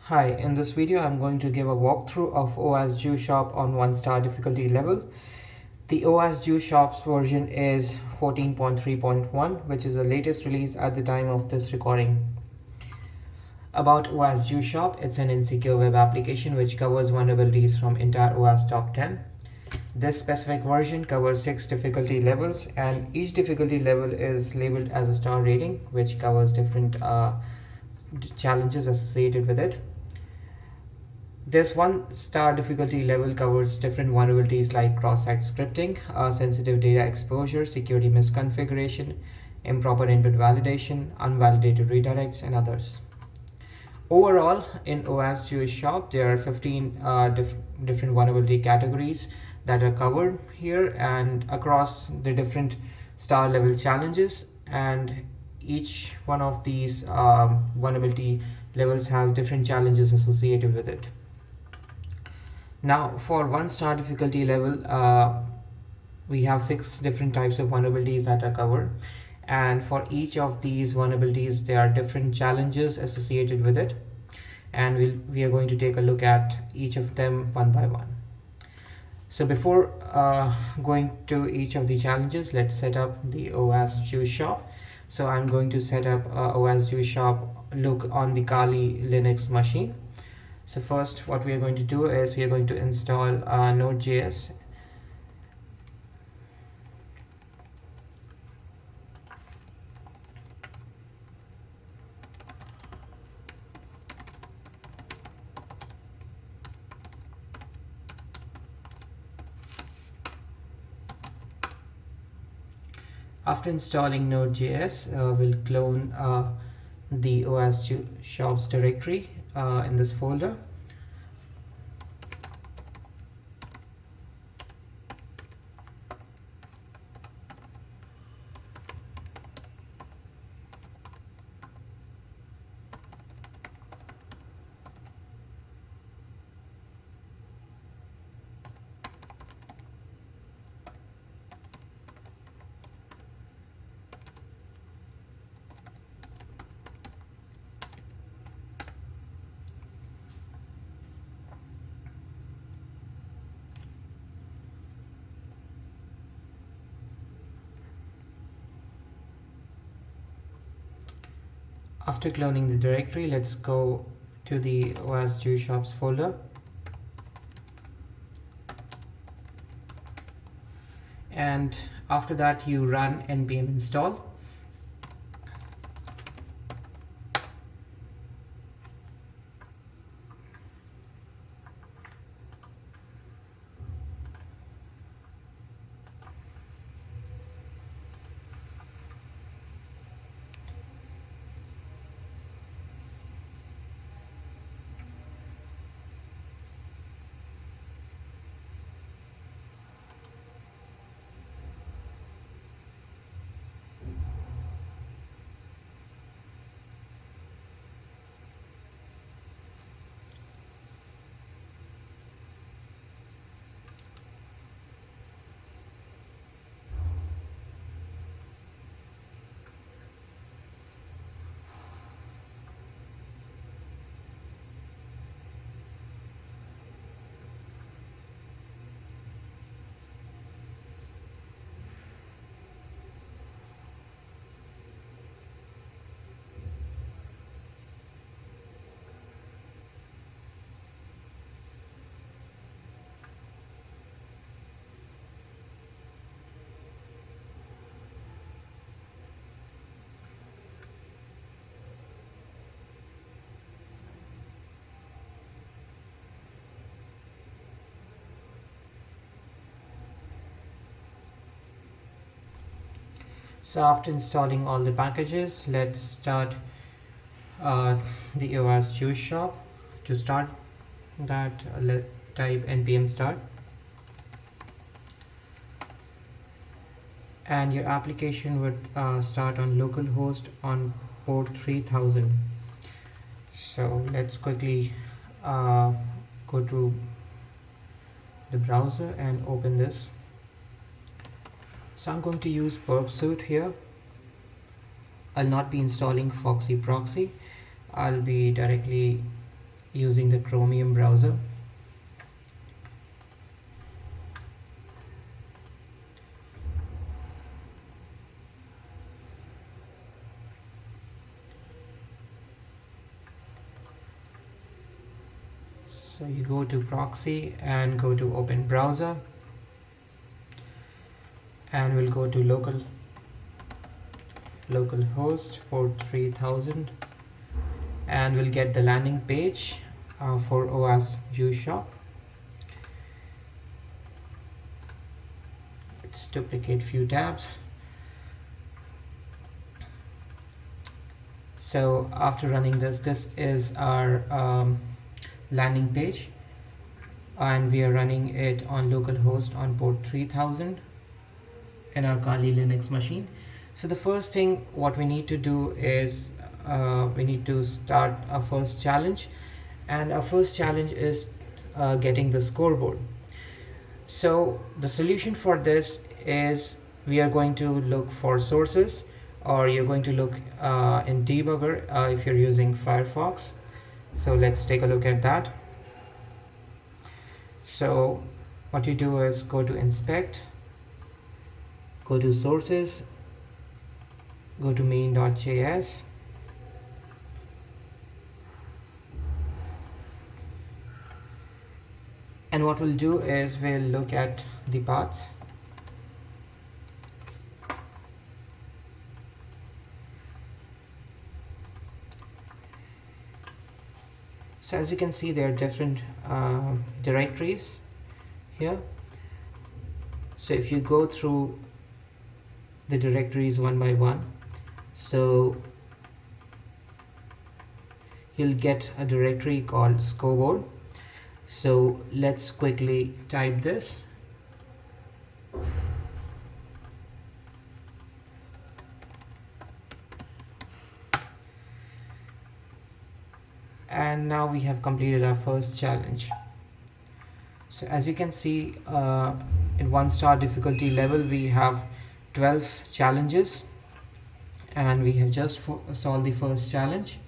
Hi, in this video I'm going to give a walkthrough of OWASP Juice Shop on 1-star difficulty level. The OWASP Juice Shop's version is 14.3.1, which is the latest release at the time of this recording. About OWASP Juice Shop, it's an insecure web application which covers vulnerabilities from entire OWASP top 10. This specific version covers 6 difficulty levels, and each difficulty level is labeled as a star rating, which covers different challenges associated with it. This 1-star difficulty level covers different vulnerabilities like cross-site scripting, sensitive data exposure, security misconfiguration, improper input validation, unvalidated redirects, and others. Overall, in OWASP Juice Shop, there are 15 different vulnerability categories that are covered here and across the different star level challenges, and each one of these vulnerability levels has different challenges associated with it. Now, for 1-star difficulty level, we have 6 different types of vulnerabilities that are covered, and for each of these vulnerabilities there are different challenges associated with it, and we are going to take a look at each of them one by one. So before going to each of the challenges, let's set up the OWASP Juice Shop. So I'm going to set up OWASP Juice Shop look on the Kali Linux machine. So first what we are going to do is we are going to install Node.js. After installing Node.js, we'll clone the OWASP Juice Shop's directory in this folder. After cloning the directory, let's go to the OWASP Juice Shops folder, and after that you run npm install. So after installing all the packages, let's start the OWASP Juice Shop. To start that, let's type npm start, and your application would start on localhost on port 3000. So let's quickly go to the browser and open this. So I'm going to use burp suite here. I'll not be installing Foxy proxy. I'll be directly using the Chromium browser. So you go to proxy and go to open browser, and we'll go to localhost port 3000, and we'll get the landing page for OWASP Juice Shop. Let's duplicate few tabs. So after running this is our landing page, and we are running it on localhost on port 3000 in our Kali Linux machine. So the first thing what we need to do is we need to start our first challenge, and our first challenge is getting the scoreboard. So the solution for this is we are going to look for sources, or you're going to look in debugger if you're using Firefox. So let's take a look at that. So what you do is go to inspect, go to sources, go to main.js, and what we'll do is we'll look at the paths. So as you can see, there are different directories here. So if you go through the directories one by one, so you'll get a directory called scoreboard. So let's quickly type this. And now we have completed our first challenge. So as you can see, in 1-star difficulty level we have 12 challenges, and we have just solved the first challenge.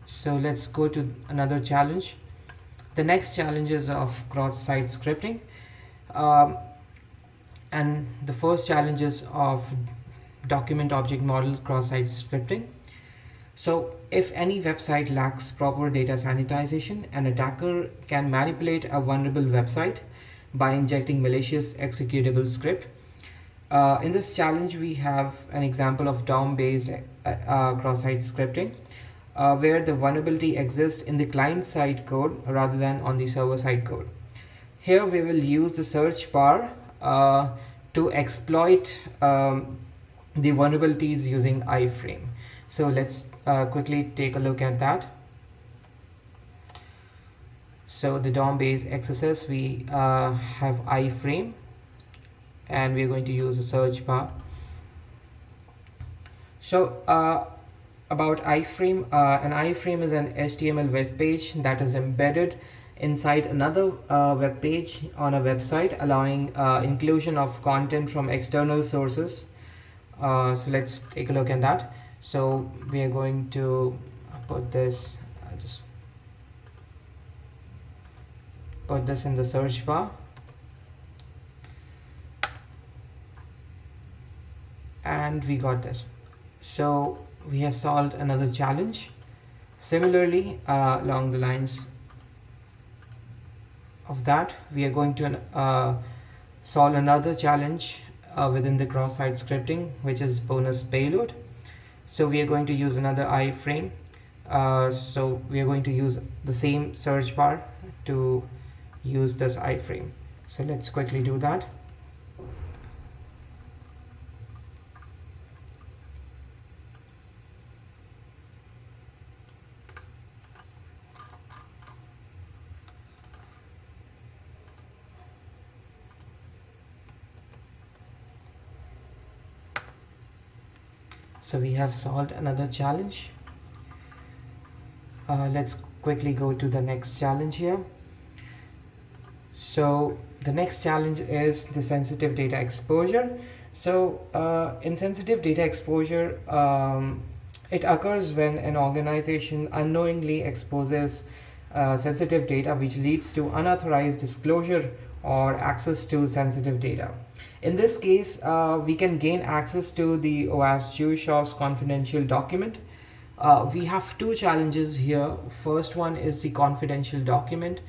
So let's go to another challenge. The next challenge is of cross-site scripting, and the first challenge is of document object model cross-site scripting. So if any website lacks proper data sanitization, an attacker can manipulate a vulnerable website by injecting malicious executable script. In this challenge, we have an example of DOM-based cross-site scripting, where the vulnerability exists in the client-side code rather than on the server-side code. Here we will use the search bar to exploit the vulnerabilities using iframe. So let's quickly take a look at that. So the DOM-based XSS, we have iframe, and we're going to use a search bar. So about iframe, an iframe is an HTML web page that is embedded inside another web page on a website, allowing inclusion of content from external sources. So let's take a look at that. So we are going to put this, just put this in the search bar, and we got this. So we have solved another challenge. Similarly, along the lines of that, we are going to solve another challenge within the cross-site scripting, which is bonus payload. So we are going to use another iframe. So we are going to use the same search bar to use this iframe. So let's quickly do that. So we have solved another challenge. Let's quickly go to the next challenge here. So the next challenge is the sensitive data exposure. So in sensitive data exposure, It occurs when an organization unknowingly exposes sensitive data, which leads to unauthorized disclosure or access to sensitive data. In this case, we can gain access to the OWASP Juice Shop's confidential document. We have two challenges here. First one is the confidential document,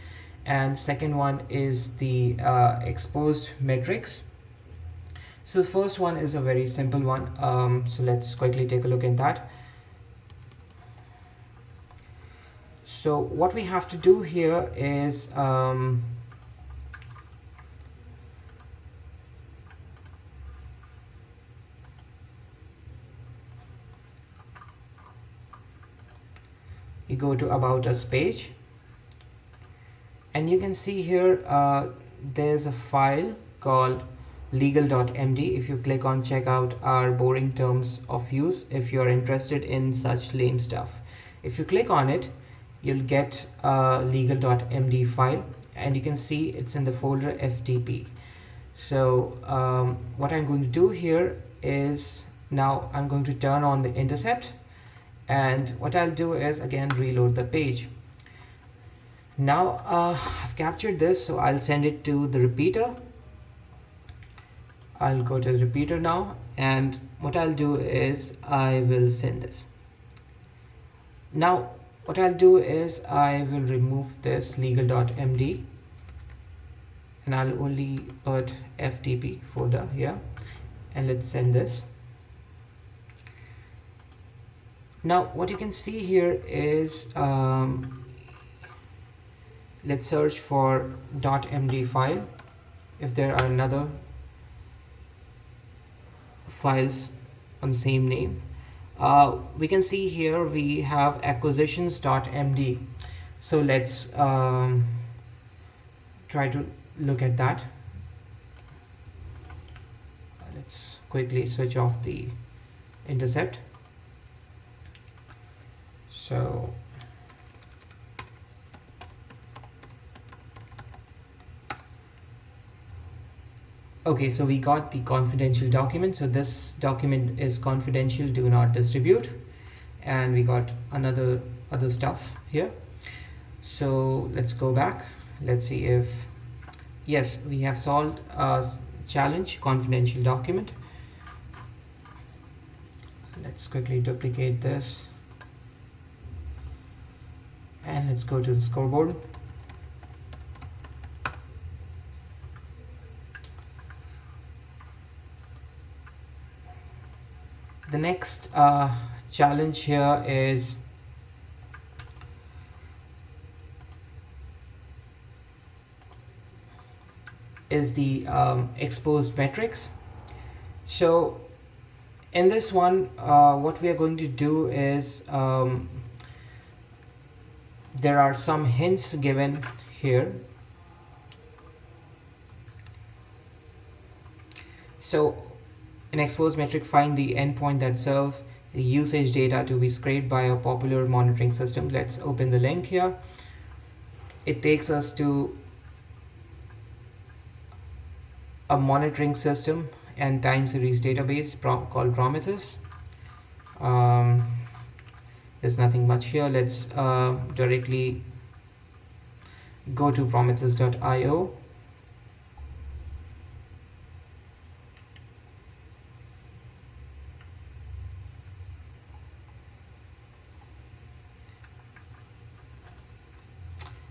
and second one is the exposed metrics. So the first one is a very simple one. So let's quickly take a look at that. So what we have to do here is you go to About Us page, and you can see here there's a file called legal.md. If you click on check out our boring terms of use, if you're interested in such lame stuff, if you click on it, you'll get a legal.md file, and you can see it's in the folder FTP. So what I'm going to do here is, now I'm going to turn on the intercept, and what I'll do is again reload the page. Now I've captured this, so I'll send it to the repeater. I'll go to the repeater now, and what I'll do is I will send this. Now what I'll do is I will remove this legal.md, and I'll only put FTP folder here, and let's send this. Now what you can see here is let's search for .md file if there are another files on the same name. We can see here we have acquisitions.md. So let's try to look at that. Let's quickly switch off the intercept. So okay, so we got the confidential document. So this document is confidential, do not distribute. And we got other stuff here. So let's go back. Let's see if, yes, we have solved a challenge, confidential document. Let's quickly duplicate this. And let's go to the scoreboard. The next challenge here is the exposed metrics. So in this one, what we are going to do is there are some hints given here. So an exposed metric, find the endpoint that serves the usage data to be scraped by a popular monitoring system. Let's open the link here. It takes us to a monitoring system and time series database called Prometheus. There's nothing much here. Let's directly go to prometheus.io.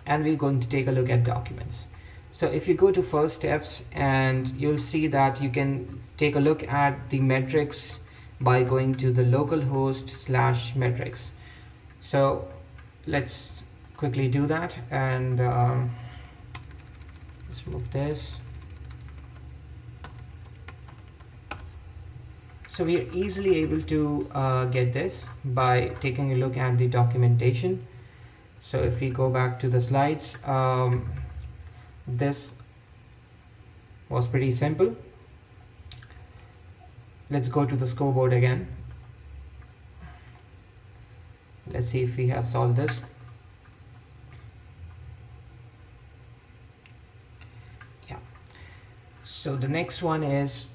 And we're going to take a look at documents. So if you go to first steps, and you'll see that you can take a look at the metrics by going to the localhost /metrics. So let's quickly do that, and let's remove this. So we are easily able to get this by taking a look at the documentation. So if we go back to the slides, this was pretty simple. Let's go to the scoreboard again. Let's see if we have solved this. Yeah. So the next one is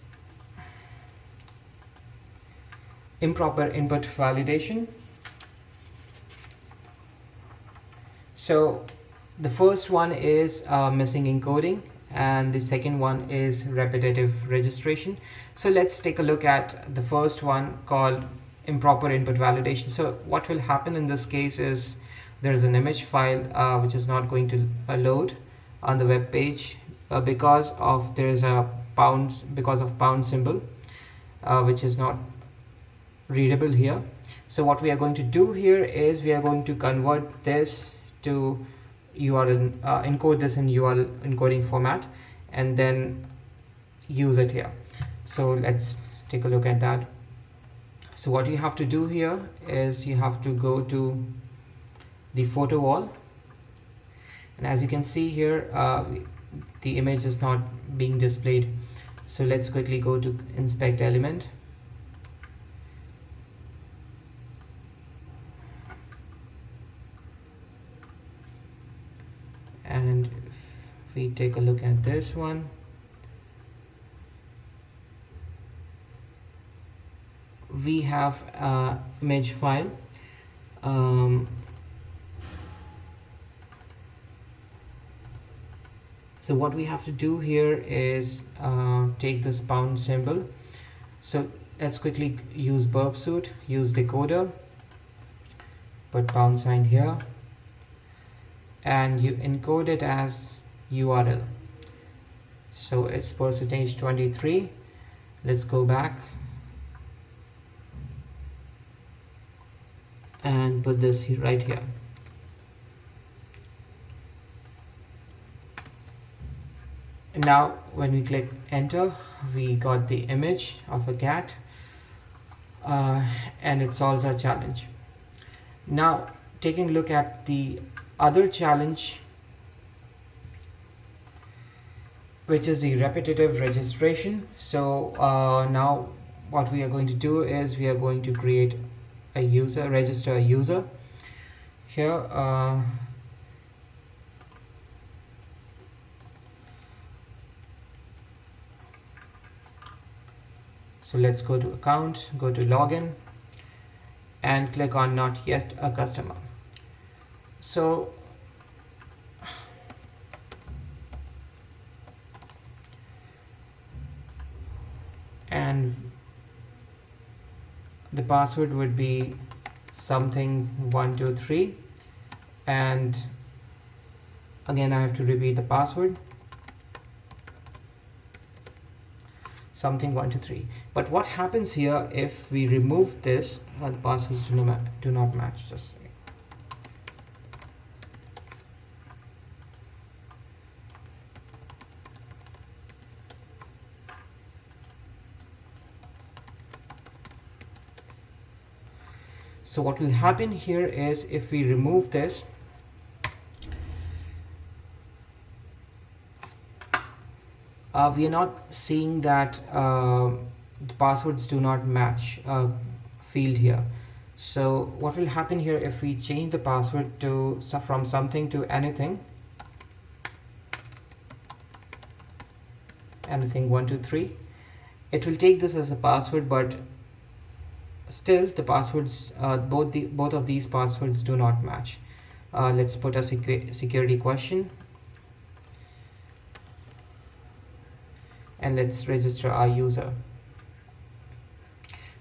improper input validation. So the first one is missing encoding, and the second one is repetitive registration. So let's take a look at the first one called improper input validation. So what will happen in this case is there's an image file which is not going to load on the web page because of pound symbol which is not readable here. So what we are going to do here is we are going to convert this to URL, encode this in URL encoding format, and then use it here. So let's take a look at that. So what you have to do here is you have to go to the photo wall, and as you can see here the image is not being displayed. So let's quickly go to inspect element, and if we take a look at this one, we have image file. So what we have to do here is take this pound symbol. So let's quickly use burp suit, use decoder, put pound sign here, and you encode it as URL. So it's %23. Let's go back and put this right here. And now when we click enter, we got the image of a cat and it solves our challenge. Now taking a look at the other challenge, which is the repetitive registration. So now what we are going to do is we are going to create a user, register a user here. So let's go to account, go to login, and click on not yet a customer. So and the password would be something 123, and again I have to repeat the password, something 123. But what happens here if we remove this? The passwords do not match. Just a second. So what will happen here is if we remove this, we are not seeing that the passwords do not match field here. So what will happen here if we change the password to from something to anything 123, it will take this as a password, but still the passwords both of these passwords do not match. Let's put a security question, and let's register our user.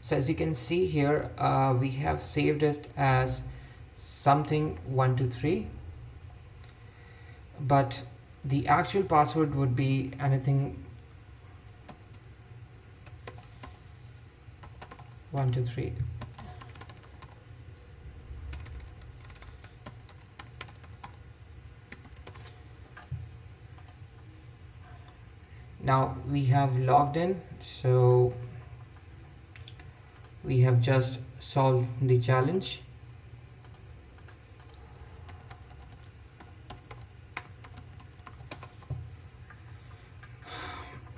So as you can see here, we have saved it as something 123, but the actual password would be anything 123. Now we have logged in, so we have just solved the challenge.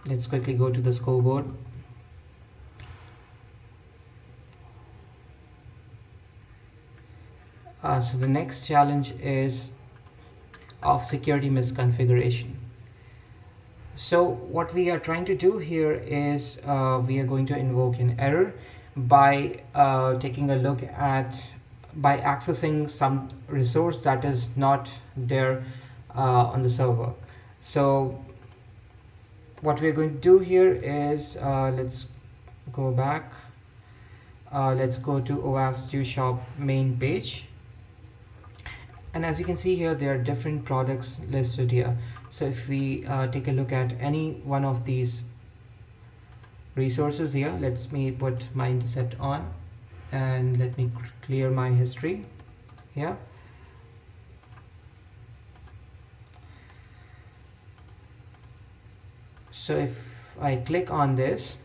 Let's quickly go to the scoreboard. So the next challenge is of security misconfiguration. So what we are trying to do here is we are going to invoke an error by taking a look at, by accessing some resource that is not there on the server. So what we're going to do here is, let's go back. Let's go to OWASP Juice Shop main page. And as you can see here, there are different products listed here. So if we take a look at any one of these resources here, let me put my intercept on and let me clear my history here. So if I click on this,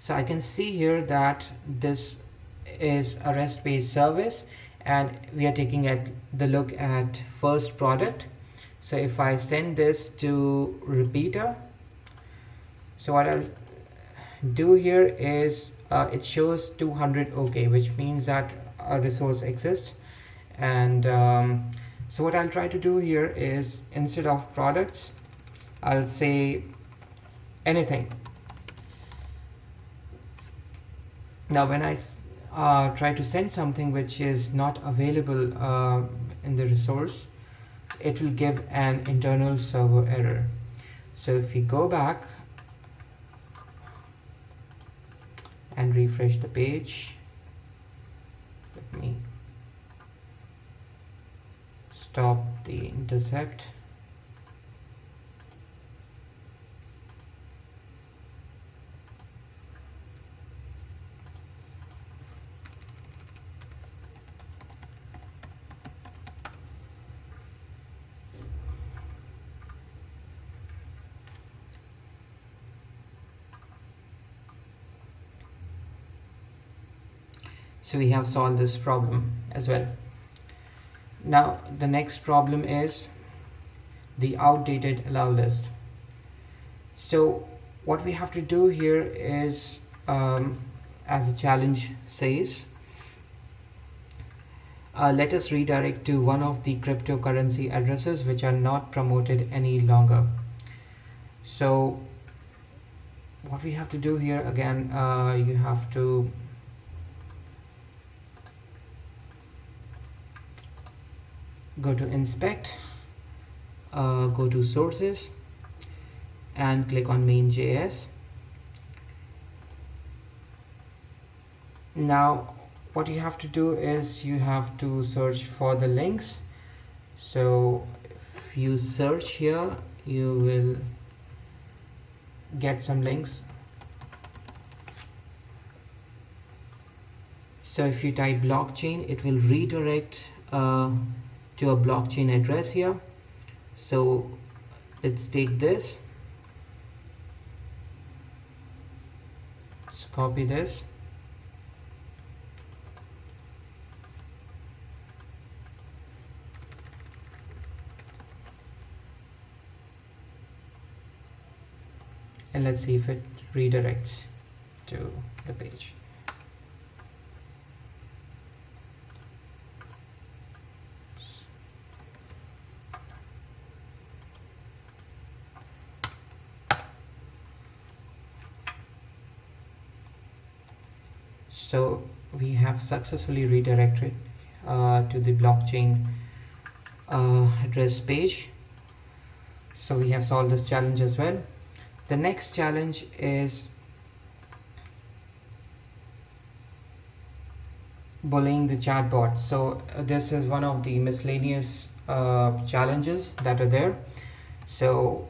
so I can see here that this is a REST-based service, and we are taking the look at first product. So if I send this to repeater, so what I'll do here is it shows 200 OK, which means that a resource exists. And so what I'll try to do here is, instead of products, I'll say anything. Now when I try to send something which is not available in the resource, it will give an internal server error. So if we go back and refresh the page, let me stop the intercept. So we have solved this problem as well. Now the next problem is the outdated allow list. So what we have to do here is, as the challenge says, let us redirect to one of the cryptocurrency addresses which are not promoted any longer. So what we have to do here, again, you have to go to inspect, go to sources and click on main.js. Now what you have to do is you have to search for the links. So if you search here, you will get some links. So if you type blockchain, it will redirect to a blockchain address here. So let's take this, let's copy this, and let's see if it redirects to the page. So we have successfully redirected to the blockchain address page. So we have solved this challenge as well. The next challenge is bullying the chatbot. So this is one of the miscellaneous challenges that are there. So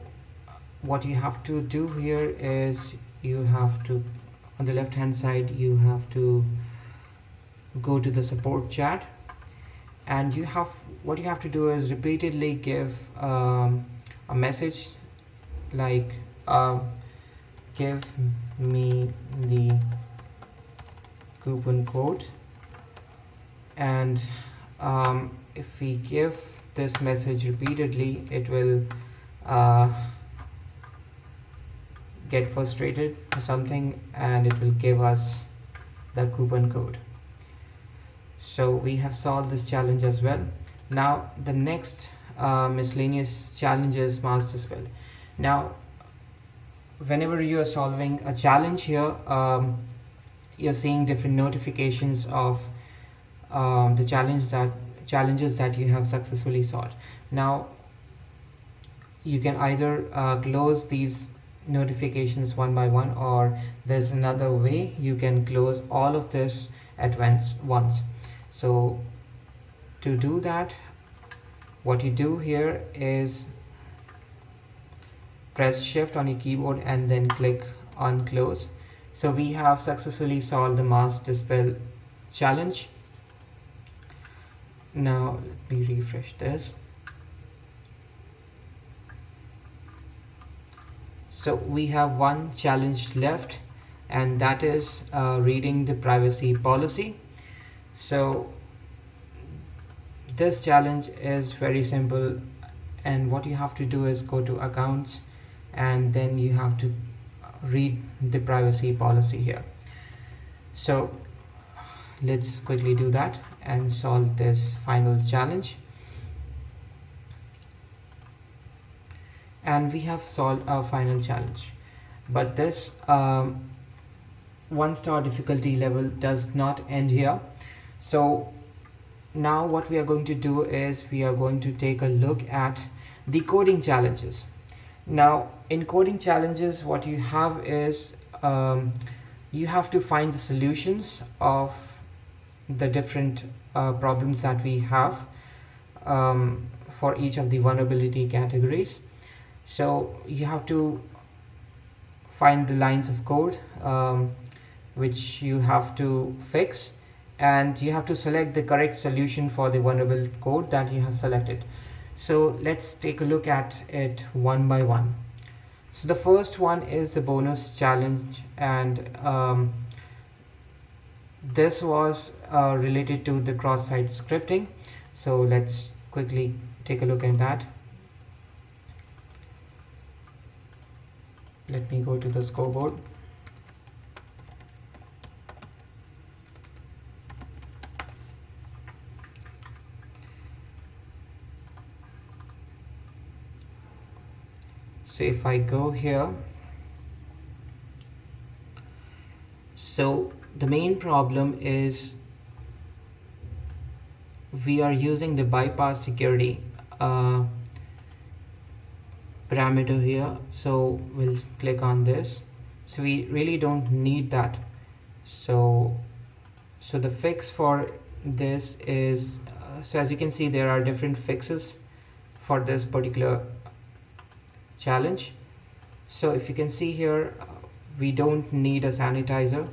what you have to do here is, you have to, on the left hand side, you have to go to the support chat, and what you have to do is repeatedly give a message like give me the coupon code. And if we give this message repeatedly, it will get frustrated or something, and it will give us the coupon code. So we have solved this challenge as well. Now the next miscellaneous challenge is mass dispel. Now whenever you are solving a challenge here, you're seeing different notifications of the challenges that you have successfully solved. Now you can either close these notifications one by one, or there's another way you can close all of this at once. So to do that, what you do here is press shift on your keyboard and then click on close. So we have successfully solved the mask dispel challenge. Now let me refresh this. So we have one challenge left, and that is reading the privacy policy. So this challenge is very simple, and what you have to do is go to accounts, and then you have to read the privacy policy here. So let's quickly do that and solve this final challenge. And we have solved our final challenge, but this 1-star difficulty level does not end here. So now what we are going to do is we are going to take a look at the coding challenges. Now in coding challenges, what you have is you have to find the solutions of the different problems that we have for each of the vulnerability categories. So you have to find the lines of code which you have to fix, and you have to select the correct solution for the vulnerable code that you have selected. So let's take a look at it one by one. So the first one is the bonus challenge, and this was related to the cross-site scripting. So let's quickly take a look at that. Let me go to the scoreboard. So if I go here, so the main problem is we are using the bypass security parameter here. So we'll click on this. So we really don't need that. So the fix for this is so as you can see, there are different fixes for this particular challenge. So if you can see here, we don't need a sanitizer,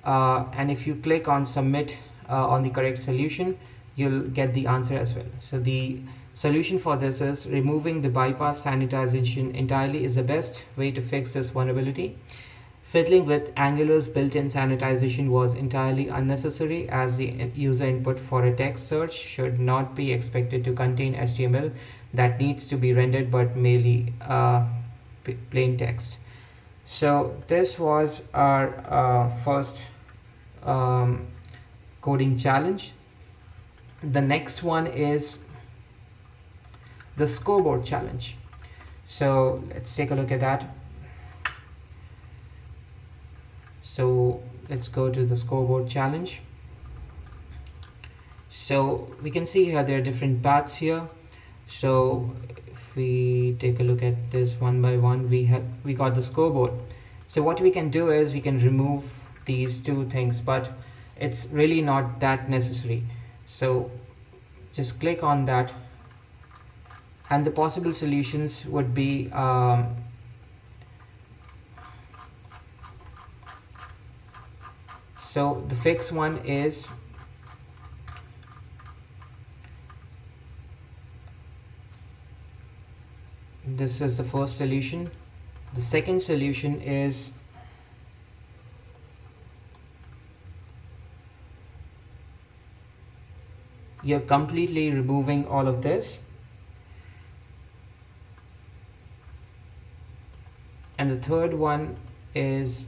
and if you click on submit on the correct solution, you'll get the answer as well. So the solution for this is removing the bypass sanitization entirely is the best way to fix this vulnerability. Fiddling with Angular's built-in sanitization was entirely unnecessary, as the user input for a text search should not be expected to contain HTML that needs to be rendered, but merely plain text. So this was our first coding challenge. The next one is the scoreboard challenge. So let's take a look at that. So let's go to the scoreboard challenge. So we can see here there are different paths here. So if we take a look at this one by one, we got the scoreboard. So what we can do is we can remove these two things, but it's really not that necessary. So just click on that, and the possible solutions would be so the fix one is this is the first solution. The second solution is you're completely removing all of this, and the third one is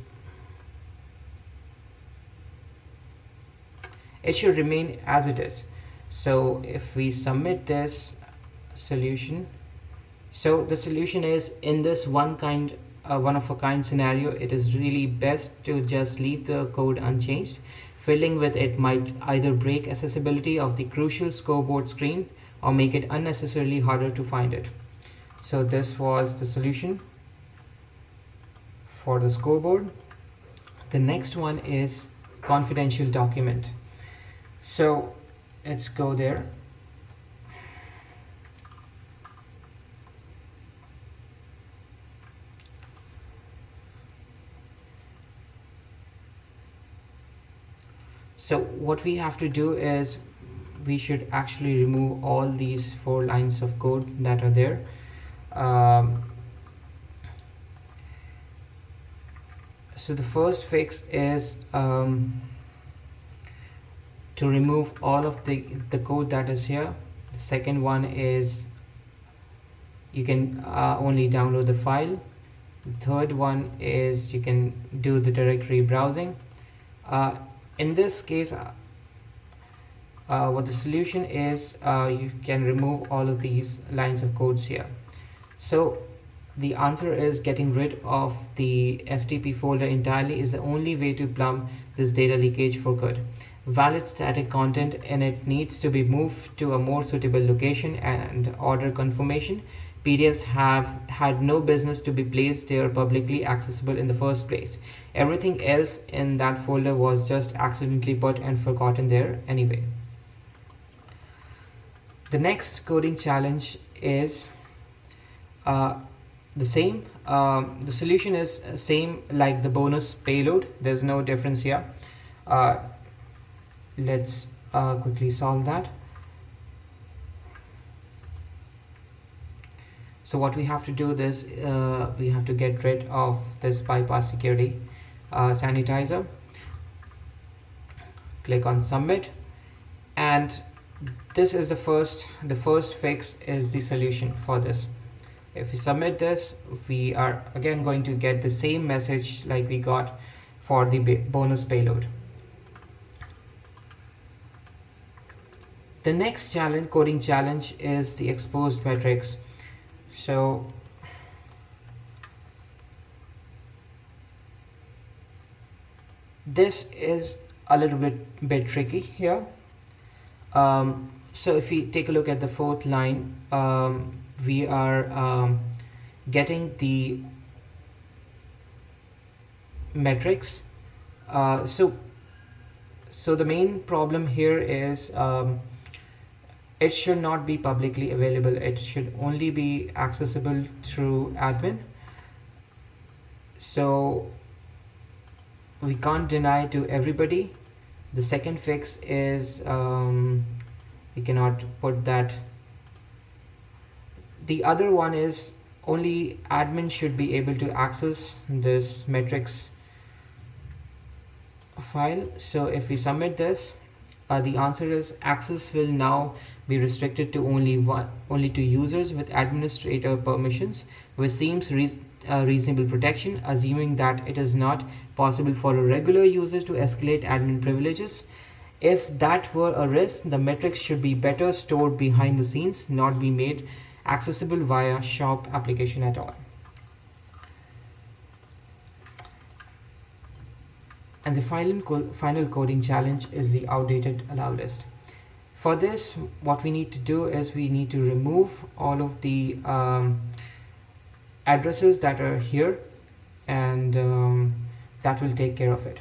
it should remain as it is. So if we submit this solution, so the solution is in this one kind a one-of-a-kind scenario, it is really best to just leave the code unchanged. Fiddling with it might either break accessibility of the crucial scoreboard screen or make it unnecessarily harder to find it. So this was the solution for the scoreboard. The next one is confidential document. So let's go there. So what we have to do is we should actually remove all these 4 lines of code that are there. So the first fix is to remove all of the code that is here. The second one is you can only download the file. The third one is you can do the directory browsing. In this case, what the solution is, you can remove all of these lines of codes here. So the answer is getting rid of the FTP folder entirely is the only way to plumb this data leakage for good. Valid static content in it needs to be moved to a more suitable location and order confirmation. PDFs have had no business to be placed there publicly accessible in the first place. Everything else in that folder was just accidentally put and forgotten there anyway. The next coding challenge is the same. The solution is same like the bonus payload. There's no difference here. Let's quickly solve that. So what we have to do is we have to get rid of this bypass security sanitizer. Click on submit, and this is the first fix is the solution for this. If we submit this, we are again going to get the same message like we got for the bonus payload. The next coding challenge is the exposed metrics. So this is a little bit tricky here. So if we take a look at the 4th line, we are getting the metrics. So the main problem here is it should not be publicly available. It should only be accessible through admin. So we can't deny to everybody. The second fix is we cannot put that. The other one is only admin should be able to access this metrics file. So if we submit this, the answer is access will now be restricted to only to users with administrator permissions, which seems reasonable protection, assuming that it is not possible for a regular user to escalate admin privileges. If that were a risk, the metrics should be better stored behind the scenes, not be made accessible via shop application at all. And the final coding challenge is the outdated allow list. For this, what we need to do is we need to remove all of the addresses that are here, and that will take care of it.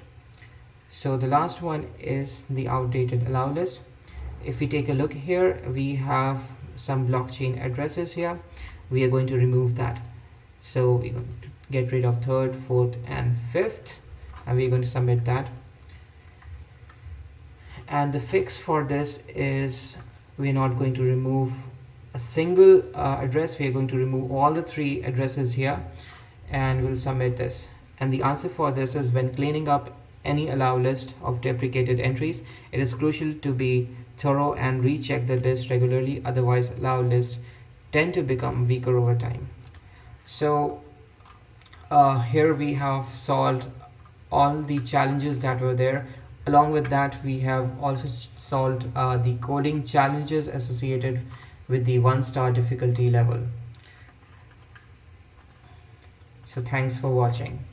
So the last one is the outdated allow list. If we take a look here, we have some blockchain addresses here. We are going to remove that. So we're going to get rid of 3rd, 4th, and 5th, and we're going to submit that. And the fix for this is we're not going to remove a single address. We are going to remove all the 3 addresses here, and we'll submit this. And the answer for this is when cleaning up any allow list of deprecated entries, it is crucial to be thorough and recheck the list regularly, otherwise allow lists tend to become weaker over time. So here we have solved all the challenges that were there. Along with that, we have also solved the coding challenges associated with the 1-star difficulty level. So thanks for watching.